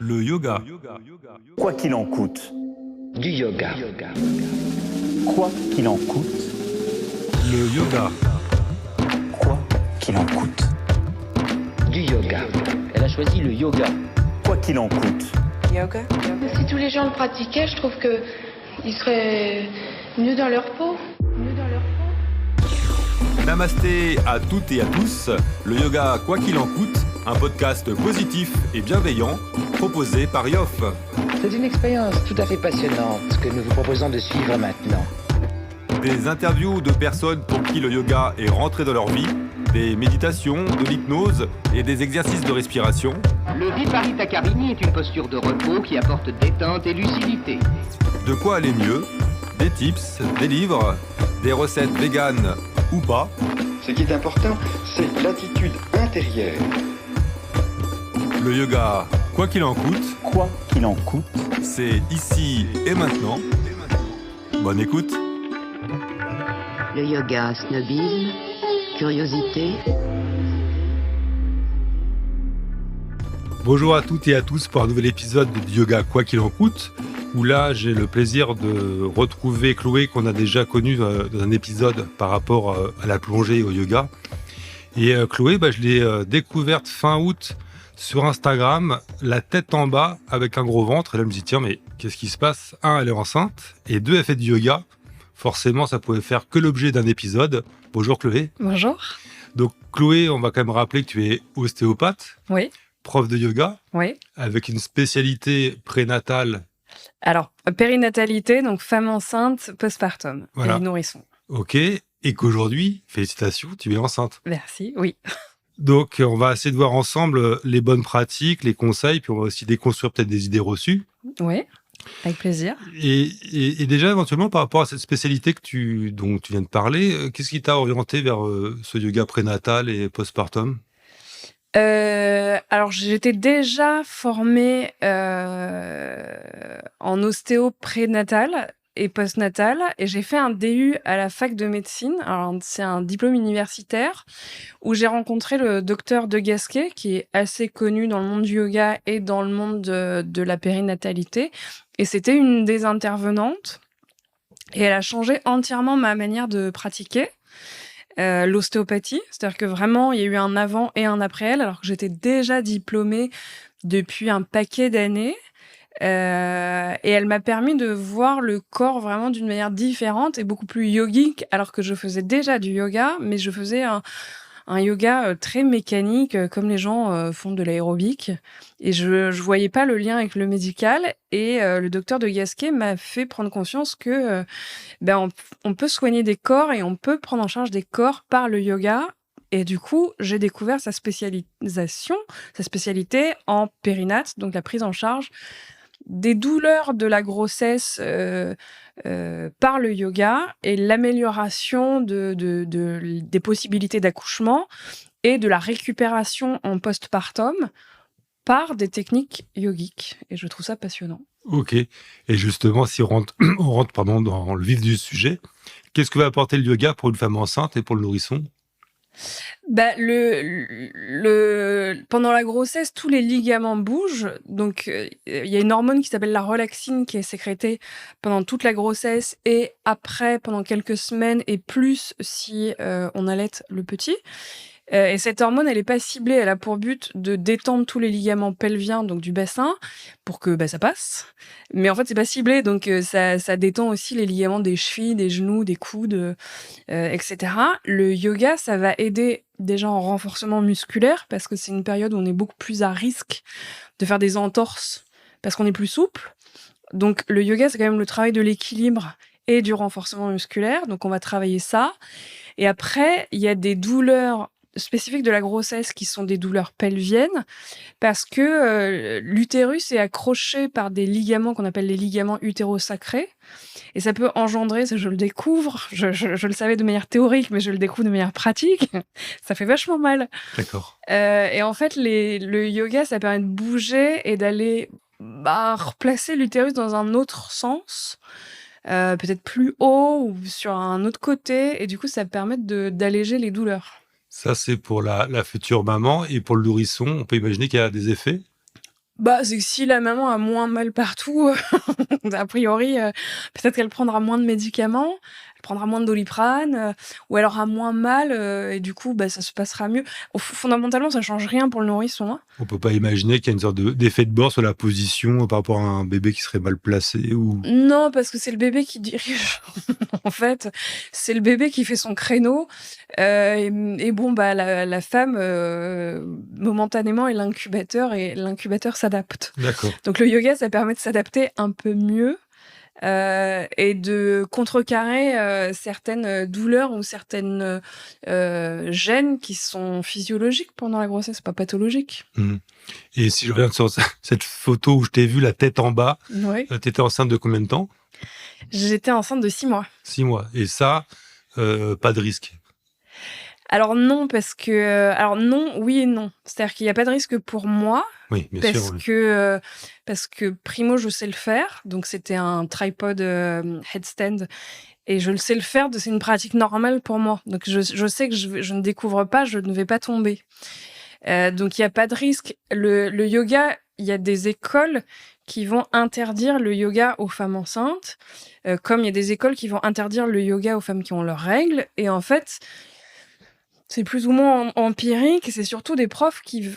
Le yoga. Quoi qu'il en coûte. Du yoga. Quoi qu'il en coûte. Le yoga. Quoi qu'il en coûte. Du yoga. Elle a choisi le yoga. Quoi qu'il en coûte. Yoga. Si tous les gens le pratiquaient, je trouve qu'ils seraient mieux dans leur peau. Namasté à toutes et à tous. Le yoga, quoi qu'il en coûte, un podcast positif et bienveillant proposé par Yoff. C'est une expérience tout à fait passionnante que nous vous proposons de suivre maintenant. Des interviews de personnes pour qui le yoga est rentré dans leur vie, des méditations, de l'hypnose et des exercices de respiration. Le Viparita Karini est une posture de repos qui apporte détente et lucidité. De quoi aller mieux, des tips, des livres, des recettes véganes ou pas. Ce qui est important, c'est l'attitude intérieure. Le yoga, quoi qu'il en coûte, Quoi qu'il en coûte. c'est ici et maintenant. Bonne écoute. Le yoga, snobisme, curiosité. Bonjour à toutes et à tous pour un nouvel épisode de Yoga quoi qu'il en coûte, où là j'ai le plaisir de retrouver Chloé qu'on a déjà connue dans un épisode par rapport à la plongée et au yoga. Et Chloé, je l'ai découverte fin août sur Instagram, la tête en bas avec un gros ventre. Et là je me dis tiens mais qu'est-ce qui se passe ? Un, elle est enceinte et deux, elle fait du yoga. Forcément ça pouvait faire que l'objet d'un épisode. Bonjour Chloé. Bonjour. Donc Chloé, on va quand même rappeler que tu es ostéopathe. Oui. Prof de yoga, Oui. avec une spécialité prénatale. Alors, périnatalité, donc femme enceinte, postpartum, Voilà. et nourrisson. Ok, et qu'aujourd'hui, félicitations, tu es enceinte. Merci, oui. Donc, on va essayer de voir ensemble les bonnes pratiques, les conseils, puis on va aussi déconstruire peut-être des idées reçues. Oui, avec plaisir. Et déjà, éventuellement, par rapport à cette spécialité dont tu viens de parler, qu'est-ce qui t'a orienté vers ce yoga prénatal et postpartum ? Alors, j'étais déjà formée en ostéo prénatal et postnatal, et j'ai fait un DU à la fac de médecine. Alors, c'est un diplôme universitaire où j'ai rencontré le docteur De Gasquet, qui est assez connu dans le monde du yoga et dans le monde de la périnatalité. Et c'était une des intervenantes. Et elle a changé entièrement ma manière de pratiquer. L'ostéopathie, c'est-à-dire que vraiment il y a eu un avant et un après elle, alors que j'étais déjà diplômée depuis un paquet d'années, et elle m'a permis de voir le corps vraiment d'une manière différente et beaucoup plus yogique, alors que je faisais déjà du yoga, mais je faisais un yoga très mécanique, comme les gens font de l'aérobic. Et je voyais pas le lien avec le médical. Et le docteur De Gasquet m'a fait prendre conscience que on peut soigner des corps et on peut prendre en charge des corps par le yoga. Et du coup, j'ai découvert sa spécialité en périnat, donc la prise en charge des douleurs de la grossesse par le yoga et l'amélioration des possibilités d'accouchement et de la récupération en postpartum par des techniques yogiques. Et je trouve ça passionnant. Ok, et justement, si on rentre, dans le vif du sujet, qu'est-ce que va apporter le yoga pour une femme enceinte et pour le nourrisson ? Pendant la grossesse, tous les ligaments bougent. Donc, il y a une hormone qui s'appelle la relaxine qui est sécrétée pendant toute la grossesse et après, pendant quelques semaines et plus si on allaite le petit. Et cette hormone, elle est pas ciblée. Elle a pour but de détendre tous les ligaments pelviens, donc du bassin, pour que ça passe. Mais en fait, c'est pas ciblé, donc ça détend aussi les ligaments des chevilles, des genoux, des coudes, etc. Le yoga, ça va aider déjà en renforcement musculaire, parce que c'est une période où on est beaucoup plus à risque de faire des entorses, parce qu'on est plus souple. Donc le yoga, c'est quand même le travail de l'équilibre et du renforcement musculaire. Donc on va travailler ça. Et après, il y a des douleurs spécifiques de la grossesse qui sont des douleurs pelviennes parce que l'utérus est accroché par des ligaments qu'on appelle les ligaments utérosacrés et ça peut engendrer, ça je le découvre, je le savais de manière théorique mais je le découvre de manière pratique, ça fait vachement mal. D'accord. Et en fait le yoga ça permet de bouger et d'aller replacer l'utérus dans un autre sens, peut-être plus haut ou sur un autre côté, et du coup ça permet d'alléger les douleurs. Ça, c'est pour la future maman. Et pour le nourrisson, on peut imaginer qu'il y a des effets ? Bah, c'est que si la maman a moins mal partout, a priori, peut-être qu'elle prendra moins de médicaments, elle prendra moins de Doliprane, ou elle aura moins mal, et du coup, bah, ça se passera mieux. Fondamentalement, ça change rien pour le nourrisson, hein. On peut pas imaginer qu'il y a une sorte d'effet de bord sur la position par rapport à un bébé qui serait mal placé ou... Non, parce que c'est le bébé qui dirige. En fait, c'est le bébé qui fait son créneau, et bon, bah, la femme, momentanément est l'incubateur et l'incubateur s'adapte. D'accord. Donc le yoga, ça permet de s'adapter un peu mieux, et de contrecarrer, certaines douleurs ou certaines, gênes qui sont physiologiques pendant la grossesse, pas pathologiques. Mmh. Et si je reviens sur cette photo où je t'ai vu la tête en bas, Oui. t'étais enceinte de combien de temps? J'étais enceinte de 6 mois. 6 mois. Et ça, pas de risque. Alors non, parce que, alors non, oui et non. C'est-à-dire qu'il y a pas de risque pour moi, Oui, bien parce sûr. Oui. parce que primo, je sais le faire. Donc c'était un tripod, headstand, et je le sais le faire, c'est une pratique normale pour moi. Donc je sais que je ne découvre pas, je ne vais pas tomber. Donc il y a pas de risque. Le yoga, il y a des écoles qui vont interdire le yoga aux femmes enceintes, comme il y a des écoles qui vont interdire le yoga aux femmes qui ont leurs règles. Et en fait, c'est plus ou moins empirique, et c'est surtout des profs qui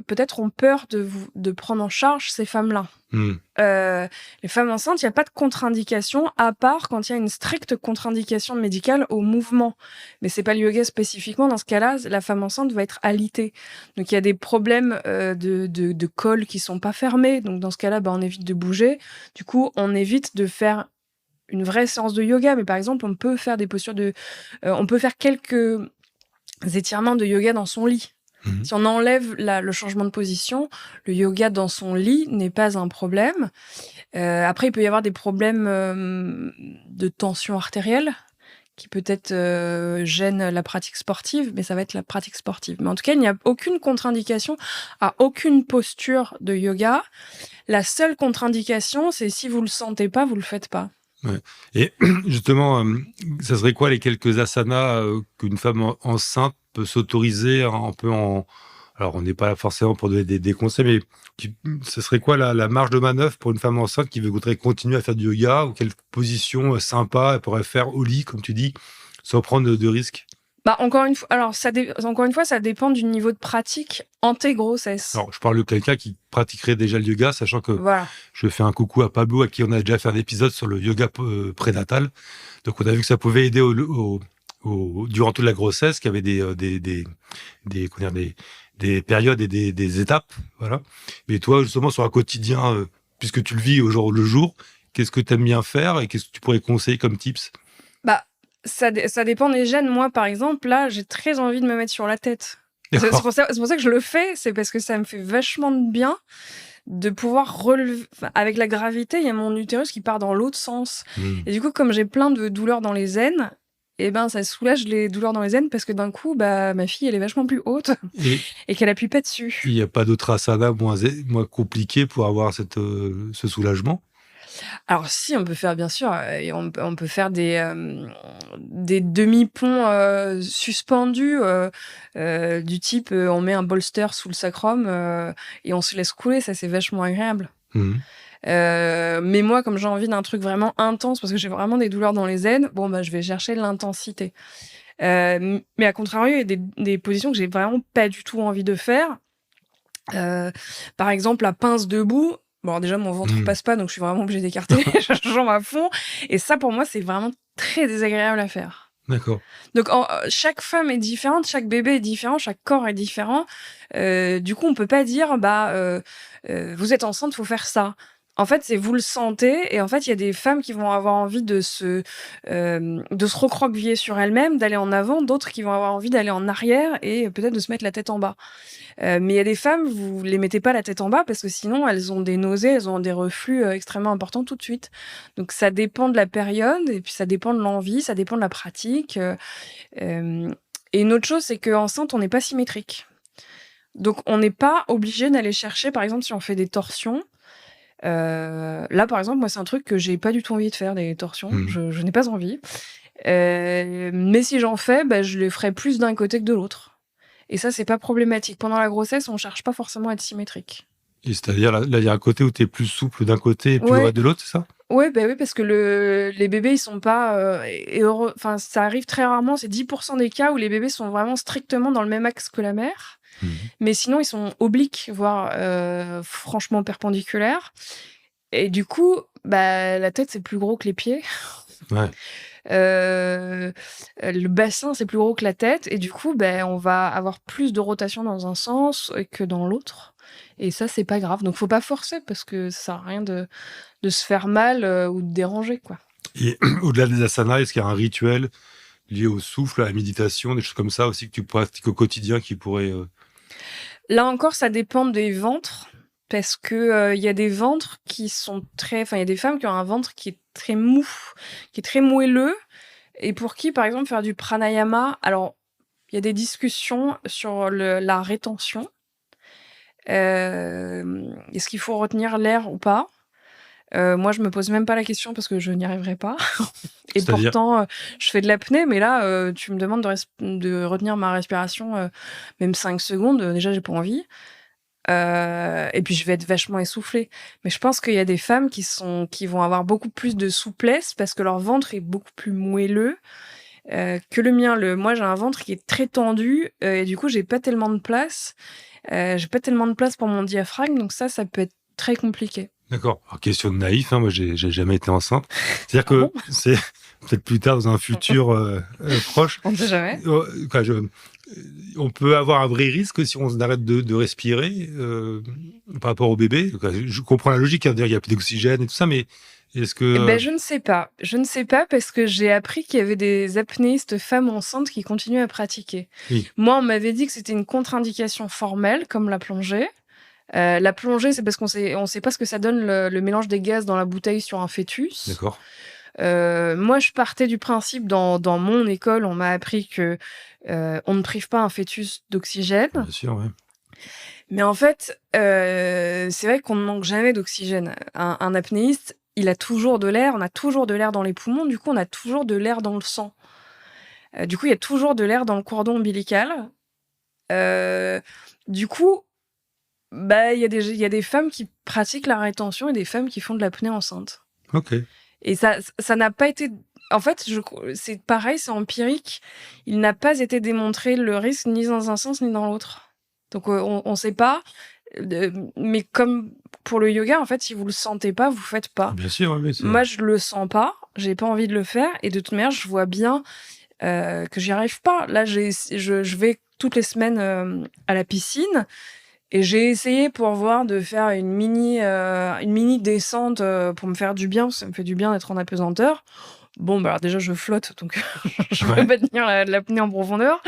peut-être ont peur de prendre en charge ces femmes-là. Mmh. Les femmes enceintes, il n'y a pas de contre-indication, à part quand il y a une stricte contre-indication médicale au mouvement. Mais c'est pas le yoga spécifiquement. Dans ce cas-là, la femme enceinte va être alitée. Donc il y a des problèmes, de col qui sont pas fermés. Donc dans ce cas-là, bah, on évite de bouger. Du coup, on évite de faire une vraie séance de yoga. Mais par exemple, on peut faire des postures on peut faire quelques étirements de yoga dans son lit. Mmh. Si on enlève le changement de position, le yoga dans son lit n'est pas un problème. Après, il peut y avoir des problèmes, de tension artérielle qui peut-être gênent la pratique sportive, mais ça va être la pratique sportive. Mais en tout cas, il n'y a aucune contre-indication à aucune posture de yoga. La seule contre-indication, c'est si vous le sentez pas, vous le faites pas. Ouais. Et justement, ça serait quoi les quelques asanas qu'une femme enceinte peut s'autoriser un peu en... Alors, on n'est pas là forcément pour donner des conseils, mais ce serait quoi la marge de manœuvre pour une femme enceinte qui voudrait continuer à faire du yoga, ou quelle position sympa elle pourrait faire au lit, comme tu dis, sans prendre de risques? Bah, encore une fois, alors encore une fois, ça dépend du niveau de pratique anté-grossesse. Alors, je parle de quelqu'un qui pratiquerait déjà le yoga, sachant que Voilà. je fais un coucou à Pablo, à qui on a déjà fait un épisode sur le yoga prénatal. Donc, on a vu que ça pouvait aider durant toute la grossesse, qu'il y avait des périodes et des étapes. Voilà. Mais toi, justement, sur un quotidien, puisque tu le vis au jour le jour, qu'est-ce que tu aimes bien faire et qu'est-ce que tu pourrais conseiller comme tips? Bah, ça dépend des gènes. Moi, par exemple, là, j'ai très envie de me mettre sur la tête. C'est D'accord. pour ça que je le fais. C'est parce que ça me fait vachement de bien de pouvoir relever. Enfin, avec la gravité, il y a mon utérus qui part dans l'autre sens. Mmh. Et du coup, comme j'ai plein de douleurs dans les aines, eh ben, ça soulage les douleurs dans les aines, parce que d'un coup, bah, ma fille, elle est vachement plus haute Et et qu'elle appuie pas dessus. il n'y a pas d'autres asanas moins compliqués pour avoir ce soulagement? Alors si, on peut faire, bien sûr, et on peut faire des demi-ponts, suspendus, du type, on met un bolster sous le sacrum, et on se laisse couler. Ça, c'est vachement agréable. Mmh. Mais moi, comme j'ai envie d'un truc vraiment intense, parce que j'ai vraiment des douleurs dans les aines, bon, bah, je vais chercher l'intensité. Mais à contrario, il y a des positions que j'ai vraiment pas du tout envie de faire. Par exemple, la pince debout. Bon, déjà, mon ventre Mmh. passe pas, donc je suis vraiment obligée d'écarter les jambes à fond. Et ça, pour moi, c'est vraiment très désagréable à faire. D'accord. Donc, chaque femme est différente, chaque bébé est différent, chaque corps est différent. Du coup, on peut pas dire, vous êtes enceinte, faut faire ça. En fait, c'est vous le sentez, et en fait, il y a des femmes qui vont avoir envie de se recroqueviller sur elles-mêmes, d'aller en avant, d'autres qui vont avoir envie d'aller en arrière et peut-être de se mettre la tête en bas. Mais il y a des femmes, vous les mettez pas la tête en bas, parce que sinon, elles ont des nausées, elles ont des reflux extrêmement importants tout de suite. Donc, ça dépend de la période, et puis ça dépend de l'envie, ça dépend de la pratique. Et une autre chose, c'est qu'enceinte, on n'est pas symétrique. Donc, on n'est pas obligé d'aller chercher, par exemple, si on fait des torsions. Là, par exemple, moi, c'est un truc que j'ai pas du tout envie de faire, des torsions. Mmh. Je n'ai pas envie. Mais si j'en fais, bah, je les ferai plus d'un côté que de l'autre. Et ça, c'est pas problématique. Pendant la grossesse, on cherche pas forcément à être symétrique. Et c'est-à-dire, là, il y a un côté où tu es plus souple d'un côté et plus Ouais. raide de l'autre, c'est ça? Ouais, bah, oui, parce que les bébés, ils sont pas, enfin, ça arrive très rarement, c'est 10 des cas où les bébés sont vraiment strictement dans le même axe que la mère. Mmh. Mais sinon, ils sont obliques, voire, franchement perpendiculaires et du coup, bah, la tête, c'est plus gros que les pieds. Ouais. Le bassin, c'est plus gros que la tête et du coup, ben, on va avoir plus de rotation dans un sens que dans l'autre et ça, c'est pas grave. Donc faut pas forcer parce que ça sert à rien de se faire mal, ou de déranger, quoi. Et au-delà des asanas, est-ce qu'il y a un rituel lié au souffle, à la méditation, des choses comme ça aussi que tu pratiques au quotidien qui pourraient... Là encore, ça dépend des ventres parce que, il y a des ventres qui sont il y a des femmes qui ont un ventre qui est très mou, qui est très moelleux et pour qui, par exemple, faire du pranayama alors, il y a des discussions sur la rétention. Est-ce qu'il faut retenir l'air ou pas? Moi, je me pose même pas la question parce que je n'y arriverai pas et C'est-à-dire? pourtant, je fais de l'apnée mais là, tu me demandes de retenir ma respiration, même 5 secondes, déjà j'ai pas envie. Et puis je vais être vachement essoufflée. Mais je pense qu'il y a des femmes qui vont avoir beaucoup plus de souplesse parce que leur ventre est beaucoup plus moelleux, que le mien. Moi, j'ai un ventre qui est très tendu, et du coup, j'ai pas tellement de place. J'ai pas tellement de place pour mon diaphragme, donc ça peut être très compliqué. D'accord. Alors, question de naïf, hein, moi, j'ai jamais été enceinte. C'est-à-dire Ah que bon? c'est peut-être plus tard, dans un futur proche, On ne sait jamais. quoi, on peut avoir un vrai risque si on arrête de respirer par rapport au bébé. Quoi, je comprends la logique, hein, de dire qu'il y a plus d'oxygène et tout ça, mais est-ce que... Eh ben, je ne sais pas. Je ne sais pas parce que j'ai appris qu'il y avait des apnéistes femmes enceintes qui continuaient à pratiquer. Oui. Moi, on m'avait dit que c'était une contre-indication formelle, comme la plongée. La plongée, c'est parce qu'on sait pas ce que ça donne le mélange des gaz dans la bouteille sur un fœtus. D'accord. Moi, je partais du principe, dans mon école, on m'a appris que on ne prive pas un fœtus d'oxygène. Bien sûr, ouais. Mais en fait, c'est vrai qu'on ne manque jamais d'oxygène. Un apnéiste, il a toujours de l'air, on a toujours de l'air dans les poumons, du coup, on a toujours de l'air dans le sang. Du coup, il y a toujours de l'air dans le cordon ombilical. Du coup, bah, il y a des femmes qui pratiquent la rétention et des femmes qui font de l'apnée enceinte. Ok. Et ça n'a pas été... En fait, c'est pareil, c'est empirique. Il n'a pas été démontré le risque ni dans un sens ni dans l'autre. Donc, on ne sait pas. Mais comme pour le yoga, en fait, si vous le sentez pas, vous faites pas. Bien sûr, oui. Moi, je le sens pas. J'ai pas envie de le faire. Et de toute manière, je vois bien que j'y arrive pas. Là, je vais toutes les semaines à la piscine. Et j'ai essayé pour voir de faire une mini descente pour me faire du bien, parce que ça me fait du bien d'être en apesanteur. Bon, bah alors déjà, je flotte, donc je peux pas tenir l'apnée en profondeur.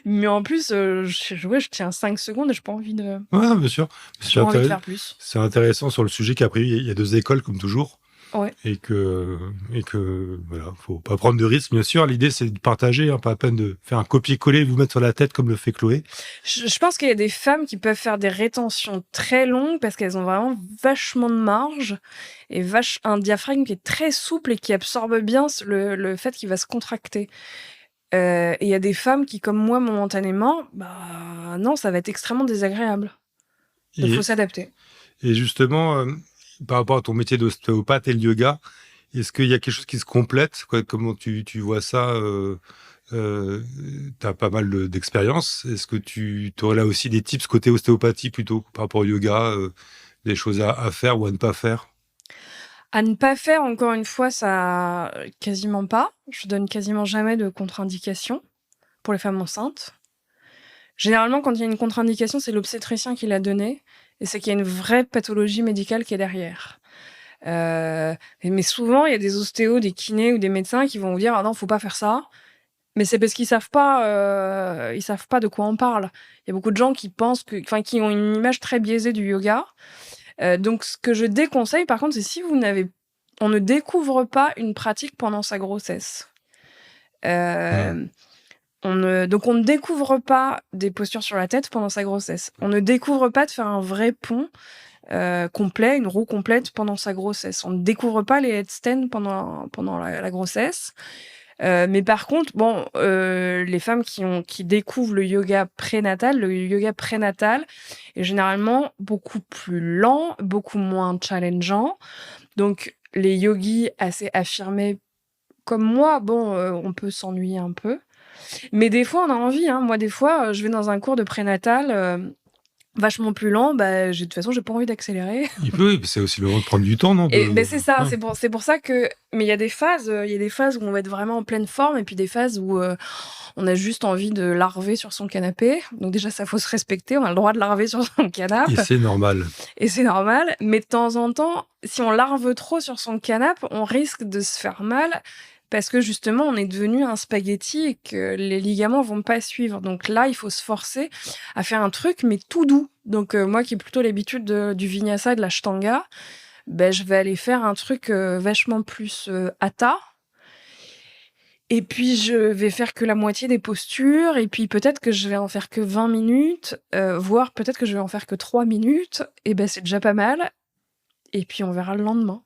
Mais en plus, je tiens 5 secondes et j'ai pas envie de, Ouais, bien sûr. j'ai pas envie de faire plus. C'est intéressant sur le sujet qu'après, il y a deux écoles, comme toujours. Ouais. Et que voilà, faut pas prendre de risques, bien sûr. L'idée, c'est de partager, hein, pas à peine de faire un copier-coller et vous mettre sur la tête comme le fait Chloé. Je pense qu'il y a des femmes qui peuvent faire des rétentions très longues parce qu'elles ont vraiment vachement de marge et un diaphragme qui est très souple et qui absorbe bien le fait qu'il va se contracter. Et il y a des femmes qui, comme moi, momentanément, bah non, ça va être extrêmement désagréable. Donc, il faut s'adapter. Et justement, par rapport à ton métier d'ostéopathe et le yoga, est-ce qu'il y a quelque chose qui se complète, quoi? Comment tu vois ça? Tu as pas mal d'expérience. Est-ce que tu aurais là aussi des tips côté ostéopathie plutôt par rapport au yoga, des choses à faire ou à ne pas faire? À ne pas faire, encore une fois, ça quasiment pas. Je donne quasiment jamais de contre-indication pour les femmes enceintes. Généralement, quand il y a une contre-indication, c'est l'obstétricien qui l'a donnée, et c'est qu'il y a une vraie pathologie médicale qui est derrière. Mais souvent, il y a des ostéos, des kinés ou des médecins qui vont vous dire « Ah non, faut pas faire ça ». Mais c'est parce qu'ils savent pas de quoi on parle. Il y a beaucoup de gens qui pensent qui ont une image très biaisée du yoga. Donc, ce que je déconseille, par contre, c'est si on ne découvre pas une pratique pendant sa grossesse. Donc, on ne découvre pas des postures sur la tête pendant sa grossesse. On ne découvre pas de faire un vrai pont complet, une roue complète pendant sa grossesse. On ne découvre pas les headstands pendant la grossesse. Mais par contre, bon, les femmes qui découvrent le yoga prénatal est généralement beaucoup plus lent, beaucoup moins challengeant. Donc, les yogis assez affirmés comme moi, bon, on peut s'ennuyer un peu. Mais des fois, on a envie. Hein. Moi, des fois, je vais dans un cours de prénatal vachement plus lent. Bah, de toute façon, j'ai pas envie d'accélérer. Il peut, c'est aussi le moment de prendre du temps, non? Et c'est ça, Ouais. c'est pour ça que. Mais il y a des phases où on va être vraiment en pleine forme, et puis des phases où on a juste envie de larver sur son canapé. Donc déjà, ça faut se respecter. On a le droit de larver sur son canapé. Et c'est normal. Et c'est normal. Mais de temps en temps, si on larve trop sur son canapé, on risque de se faire mal. Parce que justement, on est devenu un spaghetti et que les ligaments vont pas suivre. Donc là, il faut se forcer à faire un truc, mais tout doux. Donc moi qui ai plutôt l'habitude du vinyasa et de l'ashtanga, ben, je vais aller faire un truc vachement plus hatha. Et puis, je vais faire que la moitié des postures. Et puis, peut-être que je vais en faire que 20 minutes, voire peut-être que je vais en faire que 3 minutes. Et ben, c'est déjà pas mal. Et puis, on verra le lendemain.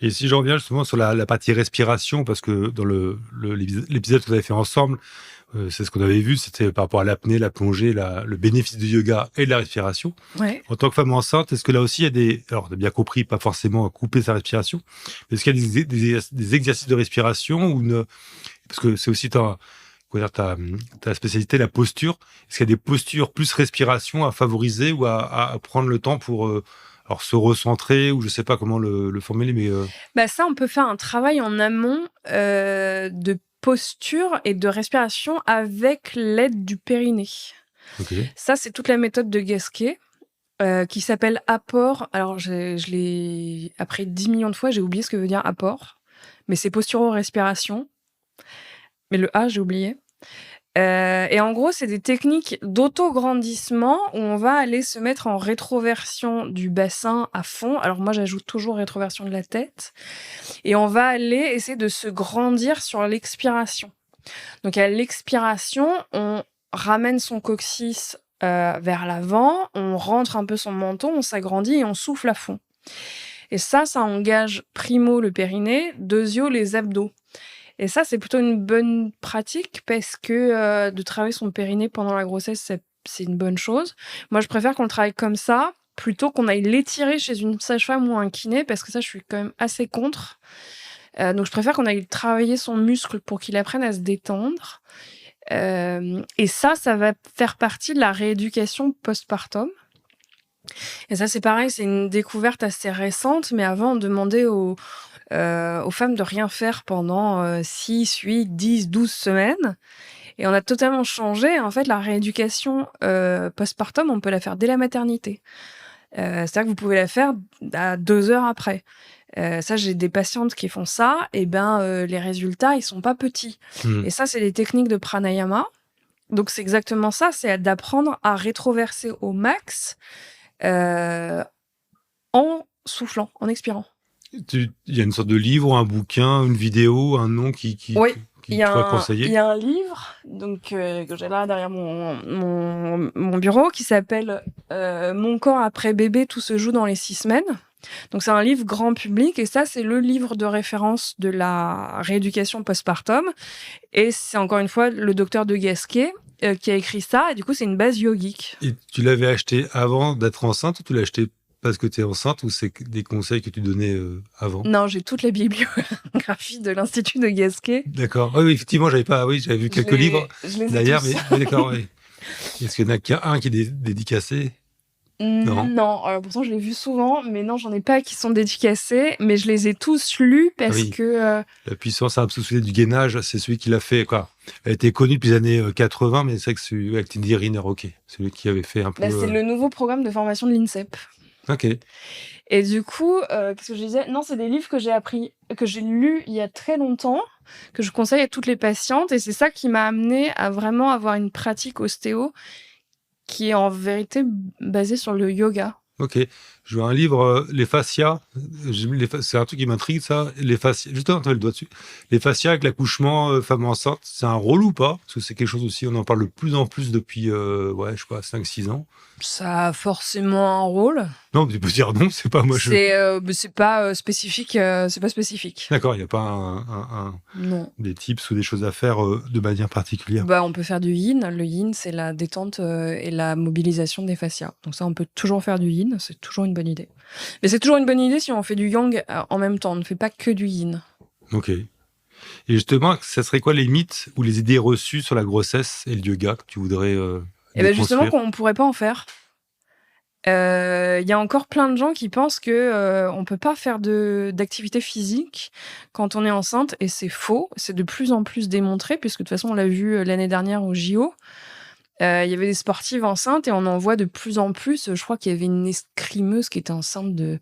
Et si je reviens justement sur la partie respiration, parce que dans l'épisode que vous avez fait ensemble, c'est ce qu'on avait vu, c'était par rapport à l'apnée, la plongée, le bénéfice du yoga et de la respiration. Ouais. En tant que femme enceinte, est-ce que là aussi il y a alors on a bien compris, pas forcément couper sa respiration, mais est-ce qu'il y a des exercices de respiration parce que c'est aussi ta spécialité, la posture. Est-ce qu'il y a des postures plus respiration à favoriser ou à prendre le temps pour alors se recentrer, ou je sais pas comment le formuler, mais Bah ça, on peut faire un travail en amont de posture et de respiration avec l'aide du périnée. ok. Ça, c'est toute la méthode de Gasquet qui s'appelle apport. Alors, je l'ai après 10 millions de fois, j'ai oublié ce que veut dire apport. Mais c'est posturo-respiration. Mais le A, j'ai oublié. Et en gros, c'est des techniques d'auto-grandissement où on va aller se mettre en rétroversion du bassin à fond. Alors moi, j'ajoute toujours rétroversion de la tête. Et on va aller essayer de se grandir sur l'expiration. Donc à l'expiration, on ramène son coccyx vers l'avant, on rentre un peu son menton, on s'agrandit et on souffle à fond. Et ça engage primo le périnée, deuxio les abdos. Et ça, c'est plutôt une bonne pratique parce que de travailler son périnée pendant la grossesse, c'est une bonne chose. Moi, je préfère qu'on le travaille comme ça plutôt qu'on aille l'étirer chez une sage-femme ou un kiné parce que ça, je suis quand même assez contre. Donc, je préfère qu'on aille travailler son muscle pour qu'il apprenne à se détendre. Et ça va faire partie de la rééducation postpartum. Et ça, c'est pareil, c'est une découverte assez récente, mais avant, on demandait aux femmes de rien faire pendant 6, 8, 10, 12 semaines. Et on a totalement changé. En fait, la rééducation postpartum, on peut la faire dès la maternité. C'est-à-dire que vous pouvez la faire à 2 heures après. Ça, j'ai des patientes qui font ça. Et les résultats, ils sont pas petits. Et ça, c'est des techniques de pranayama. Donc, c'est exactement ça. C'est d'apprendre à rétroverser au max en soufflant, en expirant. Il y a une sorte de livre, un bouquin, une vidéo, un nom qui oui, pourrait conseiller. Il y a un livre donc, que j'ai là derrière mon bureau qui s'appelle Mon corps après bébé, tout se joue dans les 6 semaines. Donc c'est un livre grand public et ça c'est le livre de référence de la rééducation postpartum. Et c'est encore une fois le docteur de Gasquet qui a écrit ça. Et du coup c'est une base yogique. Et tu l'avais acheté avant d'être enceinte ou tu l'as acheté parce que tu es enceinte ou c'est des conseils que tu donnais avant? Non, j'ai toute la bibliographie de l'Institut de Gasquet. D'accord. Oui, effectivement, j'avais vu quelques livres d'ailleurs, mais oui, d'accord. Oui. Est-ce qu'il y en a qu'un qui est dédicacé? Non. Alors pourtant je l'ai vu souvent, mais non, j'en ai pas qui sont dédicacés, mais je les ai tous lus parce que la puissance absolue du gainage, c'est celui qui l'a fait, quoi. Elle a été connue depuis les années 80, mais c'est vrai que c'est avec Teddy Riner, ok, celui qui avait fait un peu. C'est le nouveau programme de formation de l'INSEP. Ok. Et du coup, qu'est-ce que je disais? Non, c'est des livres que j'ai lus il y a très longtemps, que je conseille à toutes les patientes, et c'est ça qui m'a amenée à vraiment avoir une pratique ostéo qui est en vérité basée sur le yoga. Ok. Je vois un livre, les fascias. C'est un truc qui m'intrigue, ça. Les fascias. Justement, tu as le doigt dessus. Les fascias avec l'accouchement, femme enceinte, c'est un rôle ou pas? Parce que c'est quelque chose aussi, on en parle de plus en plus depuis, ouais, je sais pas, 5-6 ans. Ça a forcément un rôle. Non, tu peux dire non, c'est pas moi. Mais c'est pas spécifique. C'est pas spécifique. D'accord, il n'y a pas Non. des tips ou des choses à faire de manière particulière. Bah, on peut faire du yin. Le yin, c'est la détente et la mobilisation des fascias. Donc ça, on peut toujours faire du yin. C'est toujours une bonne idée. Mais c'est toujours une bonne idée si on fait du yang en même temps. On ne fait pas que du yin. Ok. Et justement, ça serait quoi les mythes ou les idées reçues sur la grossesse et le yoga que tu voudrais Et ben justement, déconstruire? qu'on ne pourrait pas en faire. Il y a encore plein de gens qui pensent que on peut pas faire d'activité physique quand on est enceinte, et c'est faux. C'est de plus en plus démontré, puisque de toute façon, on l'a vu l'année dernière au JO. Il y avait des sportives enceintes et on en voit de plus en plus. Je crois qu'il y avait une escrimeuse qui était enceinte de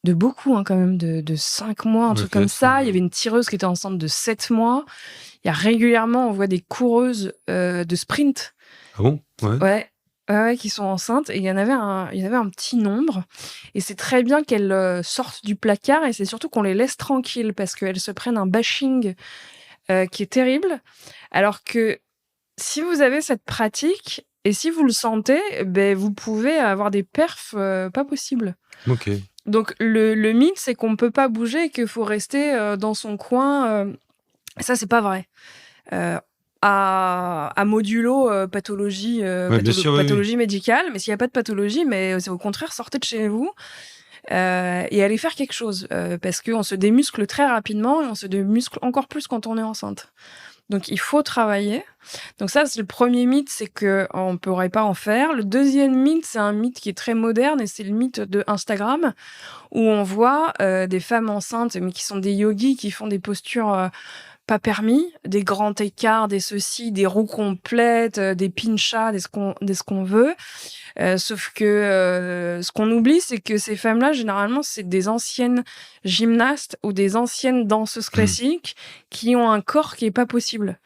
beaucoup, hein, quand même, de 5 mois, un truc comme ça. Il y avait une tireuse qui était enceinte de 7 mois. Il y a régulièrement, on voit des coureuses de sprint. Ah bon? Ouais. Ouais, qui sont enceintes. Et il y en avait un petit nombre. Et c'est très bien qu'elles sortent du placard. Et c'est surtout qu'on les laisse tranquilles parce qu'elles se prennent un bashing qui est terrible. Alors que si vous avez cette pratique et si vous le sentez, ben, vous pouvez avoir des perfs pas possibles. Ok. Donc le mythe, c'est qu'on ne peut pas bouger et qu'il faut rester dans son coin. Ça, c'est pas vrai. À modulo pathologie, bien sûr, oui, pathologie médicale, mais s'il n'y a pas de pathologie, mais c'est au contraire, sortez de chez vous et allez faire quelque chose, parce qu'on se démuscle très rapidement et on se démuscle encore plus quand on est enceinte. Donc il faut travailler. Donc ça, c'est le premier mythe, c'est qu'on ne pourrait pas en faire. Le deuxième mythe, c'est un mythe qui est très moderne et c'est le mythe de Instagram, où on voit des femmes enceintes, mais qui sont des yogis, qui font des postures pas permis, des grands écarts, des ceci, des roues complètes, des pinchas, des ce qu'on veut. Sauf que ce qu'on oublie, c'est que ces femmes-là, généralement, c'est des anciennes gymnastes ou des anciennes danseuses classiques qui ont un corps qui est pas possible.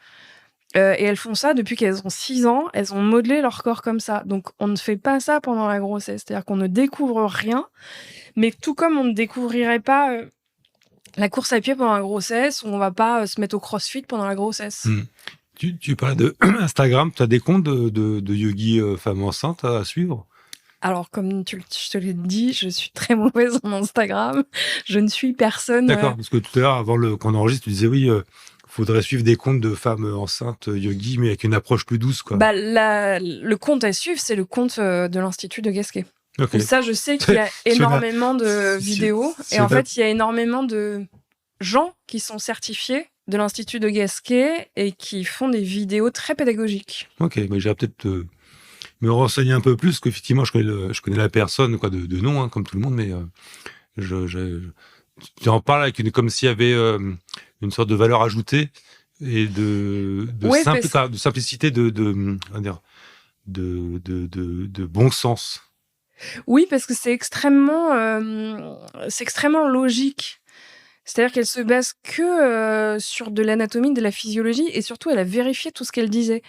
Et elles font ça depuis qu'elles ont 6 ans. Elles ont modelé leur corps comme ça. Donc, on ne fait pas ça pendant la grossesse. C'est-à-dire qu'on ne découvre rien. Mais tout comme on ne découvrirait pas la course à pied pendant la grossesse, ou on va pas se mettre au crossfit pendant la grossesse. Tu parlais de Instagram, tu as des comptes de yogis femmes enceintes à suivre? Alors, comme je te l'ai dit, je suis très mauvaise en Instagram. Je ne suis personne. D'accord, parce que tout à l'heure, avant qu'on enregistre, tu disais oui, faudrait suivre des comptes de femmes enceintes yogis, mais avec une approche plus douce, quoi. Bah, le compte à suivre, c'est le compte de l'Institut de Gasquet. Okay. Et ça, je sais qu'il y a énormément de vidéos. Et en fait, il y a énormément de gens qui sont certifiés de l'Institut de Gasquet et qui font des vidéos très pédagogiques. Ok, mais j'irai peut-être me renseigner un peu plus, parce qu'effectivement, je connais la personne, quoi, de nom, hein, comme tout le monde, mais tu en parles comme s'il y avait une sorte de valeur ajoutée et de simplicité, de bon sens. Oui, parce que c'est extrêmement logique. C'est-à-dire qu'elle se base que sur de l'anatomie, de la physiologie, et surtout, elle a vérifié tout ce qu'elle disait.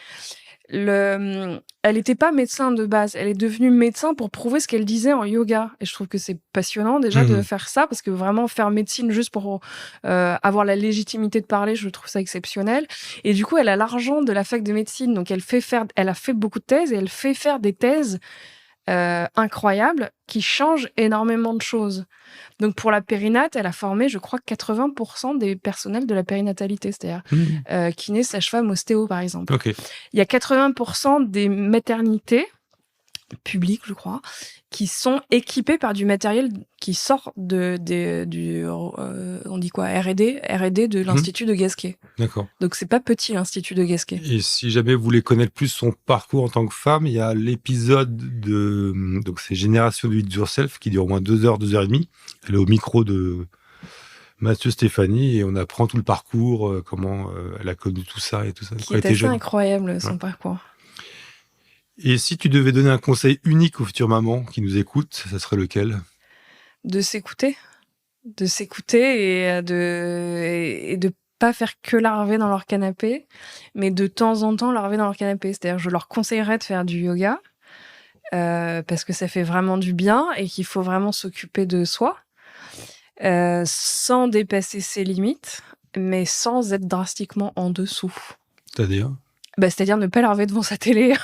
Elle n'était pas médecin de base, elle est devenue médecin pour prouver ce qu'elle disait en yoga. Et je trouve que c'est passionnant déjà de faire ça, parce que vraiment faire médecine juste pour avoir la légitimité de parler, je trouve ça exceptionnel. Et du coup, elle a l'argent de la fac de médecine, donc elle a fait beaucoup de thèses, et elle fait faire des thèses incroyables qui changent énormément de choses. Donc pour la périnate, elle a formé, je crois, 80% des personnels de la périnatalité, c'est-à-dire kiné, sage-femme, ostéo, par exemple. Okay. Il y a 80% des maternités publiques, je crois, qui sont équipées par du matériel qui sort on dit quoi, R&D de l'Institut de Gasquet. D'accord. Donc c'est pas petit, l'Institut de Gasquet. Et si jamais vous voulez connaître plus son parcours en tant que femme, il y a l'épisode donc c'est Génération du It Yourself qui dure au moins 2 heures, 2 heures et demie. Elle est au micro de Mathieu Stéphanie et on apprend tout le parcours, comment elle a connu tout ça et tout ça. Qui est assez incroyable, son parcours. Et si tu devais donner un conseil unique aux futures mamans qui nous écoutent, ça serait lequel? De s'écouter et de pas faire que larver dans leur canapé, mais de temps en temps larver dans leur canapé. C'est-à-dire, je leur conseillerais de faire du yoga, parce que ça fait vraiment du bien et qu'il faut vraiment s'occuper de soi, sans dépasser ses limites, mais sans être drastiquement en dessous. C'est-à-dire? C'est-à-dire ne pas larver devant sa télé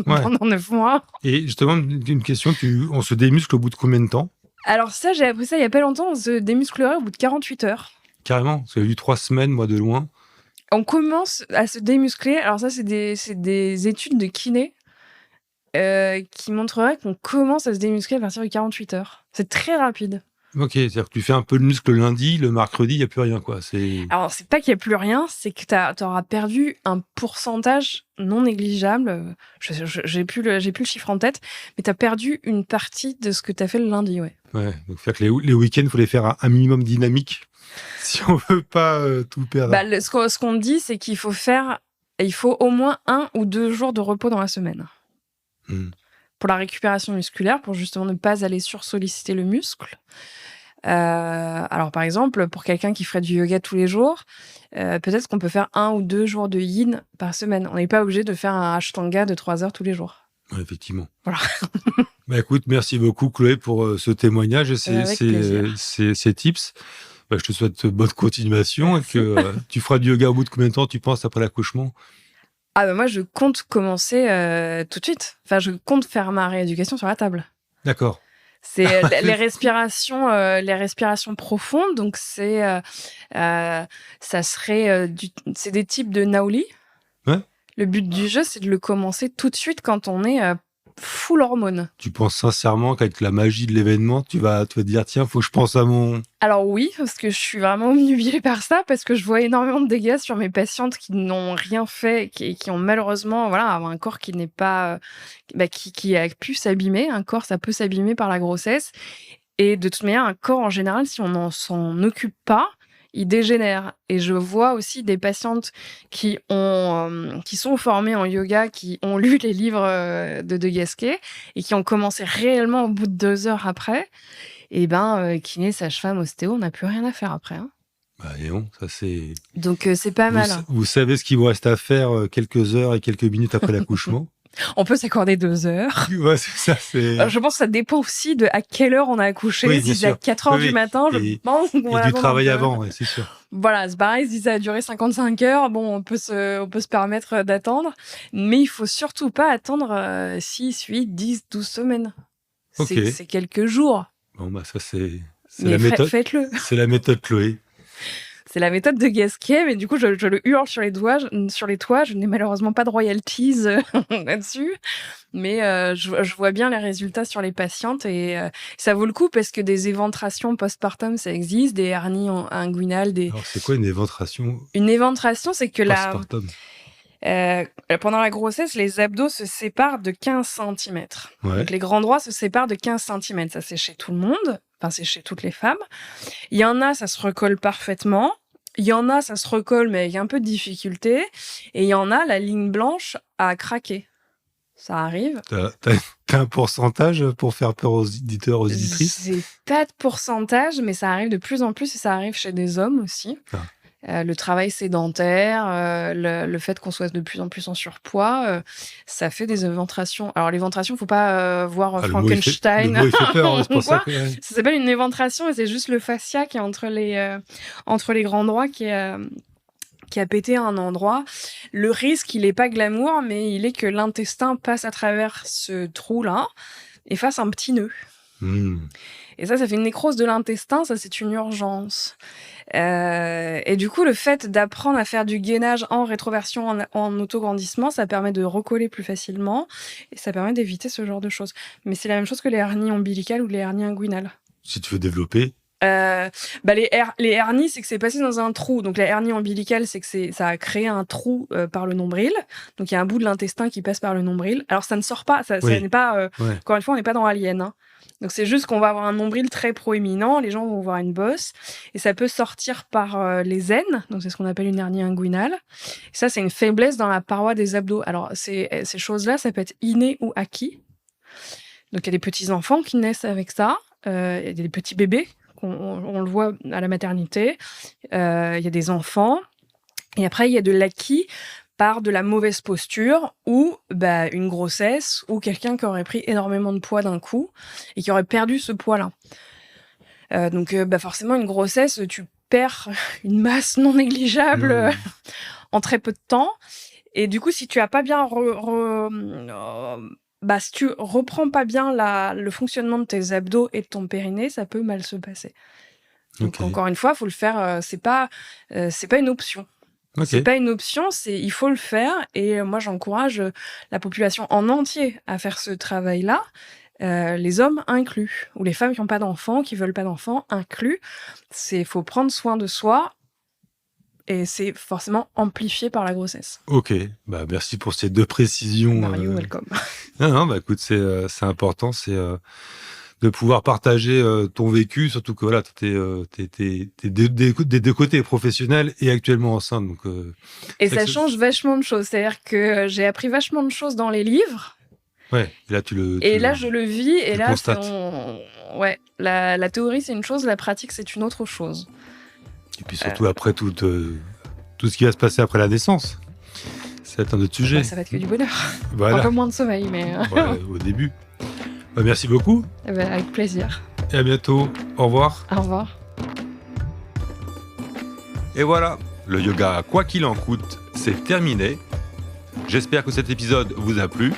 Ouais. pendant 9 mois. Et justement, une question, on se démuscle au bout de combien de temps? Alors ça, j'ai appris ça il y a pas longtemps, on se démusclerait au bout de 48 heures. Carrément, parce que j'ai vu 3 semaines, moi, de loin. On commence à se démuscler. Alors ça, c'est des études de kiné qui montreraient qu'on commence à se démuscler à partir de 48 heures. C'est très rapide. Ok, c'est-à-dire que tu fais un peu de muscle le lundi, le mercredi, il n'y a plus rien, quoi. Alors, c'est pas qu'il n'y a plus rien, c'est que tu auras perdu un pourcentage non négligeable. J'ai plus le chiffre en tête, mais tu as perdu une partie de ce que tu as fait le lundi, ouais. Ouais, donc faire que les week-ends, il faut les faire un minimum dynamique si on veut pas tout perdre. Ce qu'on dit, c'est qu'il faut au moins 1 ou 2 jours de repos dans la semaine. Pour la récupération musculaire, pour justement ne pas aller sursolliciter le muscle. Alors, par exemple, pour quelqu'un qui ferait du yoga tous les jours, peut-être qu'on peut faire 1 ou 2 jours de yin par semaine. On n'est pas obligé de faire un ashtanga de 3 heures tous les jours. Ouais, effectivement. Voilà. Écoute, merci beaucoup, Chloé, pour ce témoignage et ces tips. Je te souhaite bonne continuation et que tu feras du yoga au bout de combien de temps, tu penses, après l'accouchement? Moi, je compte commencer tout de suite. Enfin, je compte faire ma rééducation sur la table. D'accord. C'est les respirations profondes. Donc, ça serait c'est des types de Naoli. Ouais. Le but du jeu, c'est de le commencer tout de suite quand on est full hormones. Tu penses sincèrement qu'avec la magie de l'événement, tu vas te dire, tiens, faut que je pense à mon... Alors oui, parce que je suis vraiment obnubilée par ça, parce que je vois énormément de dégâts sur mes patientes qui n'ont rien fait, qui ont malheureusement un corps qui n'est pas... qui a pu s'abîmer. Un corps, ça peut s'abîmer par la grossesse. Et de toute manière, un corps, en général, si on s'en occupe pas, il dégénère. Et je vois aussi des patientes qui sont formées en yoga, qui ont lu les livres de Gasquet et qui ont commencé réellement au bout de 2 heures après. Et kiné, sage-femme, ostéo, on n'a plus rien à faire après. Hein. Et non, ça c'est... Donc c'est pas mal. Vous savez ce qu'il vous reste à faire quelques heures et quelques minutes après l'accouchement? On peut s'accorder 2 heures. Ouais, c'est ça. Je pense que ça dépend aussi de à quelle heure on a accouché. Oui, si c'est à 4 heures du matin, je pense qu'on va du travail avant, ouais, c'est sûr. Voilà, c'est pareil, si ça a duré 55 heures, on peut se permettre d'attendre. Mais il faut surtout pas attendre 6, 8, 10, 12 semaines. Okay. C'est quelques jours. Bon, ça c'est mais la méthode. Faites-le. C'est la méthode Chloé. C'est la méthode de Gasquet, mais du coup, je le hurle sur les toits. Je n'ai malheureusement pas de royalties là-dessus. Mais je vois bien les résultats sur les patientes et ça vaut le coup parce que des éventrations postpartum, ça existe, des hernies inguinales. Alors, c'est quoi une éventration? Une éventration, c'est que postpartum. Pendant la grossesse, les abdos se séparent de 15 cm. Ouais. Donc les grands droits se séparent de 15 cm. Ça, c'est chez tout le monde. Enfin, c'est chez toutes les femmes. Il y en a, ça se recolle parfaitement. Il y en a, ça se recolle, mais avec un peu de difficulté. Et il y en a, la ligne blanche a craqué. Ça arrive. T'as un pourcentage pour faire peur aux auditeurs, aux auditrices? J'ai pas de pourcentage, mais ça arrive de plus en plus et ça arrive chez des hommes aussi. Le travail sédentaire, le fait qu'on soit de plus en plus en surpoids, ça fait des éventrations. Alors, l'éventration, il ne faut pas voir Frankenstein. Le mot il fait peur, c'est pour ça que... Ça s'appelle une éventration et c'est juste le fascia qui est entre les grands droits qui a pété à un endroit. Le risque, il n'est pas glamour, mais il est que l'intestin passe à travers ce trou-là et fasse un petit nœud. Et ça fait une nécrose de l'intestin, ça c'est une urgence. Et du coup, le fait d'apprendre à faire du gainage en rétroversion, en autograndissement, ça permet de recoller plus facilement et ça permet d'éviter ce genre de choses. Mais c'est la même chose que les hernies ombilicales ou les hernies inguinales. Si tu veux développer. Les hernies, c'est que c'est passé dans un trou. Donc la hernie ombilicale, c'est que ça a créé un trou par le nombril. Donc il y a un bout de l'intestin qui passe par le nombril. Alors ça ne sort pas, ça n'est pas. Encore une fois, on n'est pas dans Alien. Hein. Donc c'est juste qu'on va avoir un nombril très proéminent, les gens vont voir une bosse, et ça peut sortir par les aines, donc c'est ce qu'on appelle une hernie inguinale. Et ça, c'est une faiblesse dans la paroi des abdos. Alors ces choses-là, ça peut être inné ou acquis. Donc il y a des petits-enfants qui naissent avec ça, il y a des petits bébés, on le voit à la maternité, il y a des enfants, et après il y a de l'acquis, par de la mauvaise posture ou une grossesse ou quelqu'un qui aurait pris énormément de poids d'un coup et qui aurait perdu ce poids-là. Donc forcément, une grossesse, tu perds une masse non négligeable en très peu de temps. Et du coup, si tu as pas bien si tu reprends pas bien le fonctionnement de tes abdos et de ton périnée, ça peut mal se passer. Donc encore une fois, faut le faire. C'est pas une option. C'est pas une option. Il faut le faire. Et moi, j'encourage la population en entier à faire ce travail-là. Les hommes inclus, ou les femmes qui n'ont pas d'enfants, qui veulent pas d'enfants inclus. Faut prendre soin de soi. Et c'est forcément amplifié par la grossesse. Ok, merci pour ces 2 précisions. Mario, welcome. Non, écoute, c'est important, c'est de pouvoir partager ton vécu, surtout que voilà, t'es des 2 côtés, professionnels et actuellement enceinte. Donc, et ça change vachement de choses. C'est-à-dire que j'ai appris vachement de choses dans les livres. Ouais, et là je le vis, et là, la théorie c'est une chose, la pratique c'est une autre chose. Et puis surtout après tout ce qui va se passer après la naissance. Ça va être un autre sujet. Ça va être que du bonheur. Voilà. Un peu moins de sommeil, mais... au début. Merci beaucoup. Avec plaisir. Et à bientôt. Au revoir. Au revoir. Et voilà, le yoga quoi qu'il en coûte, c'est terminé. J'espère que cet épisode vous a plu.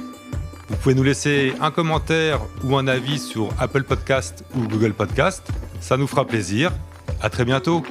Vous pouvez nous laisser un commentaire ou un avis sur Apple Podcast ou Google Podcast. Ça nous fera plaisir. À très bientôt.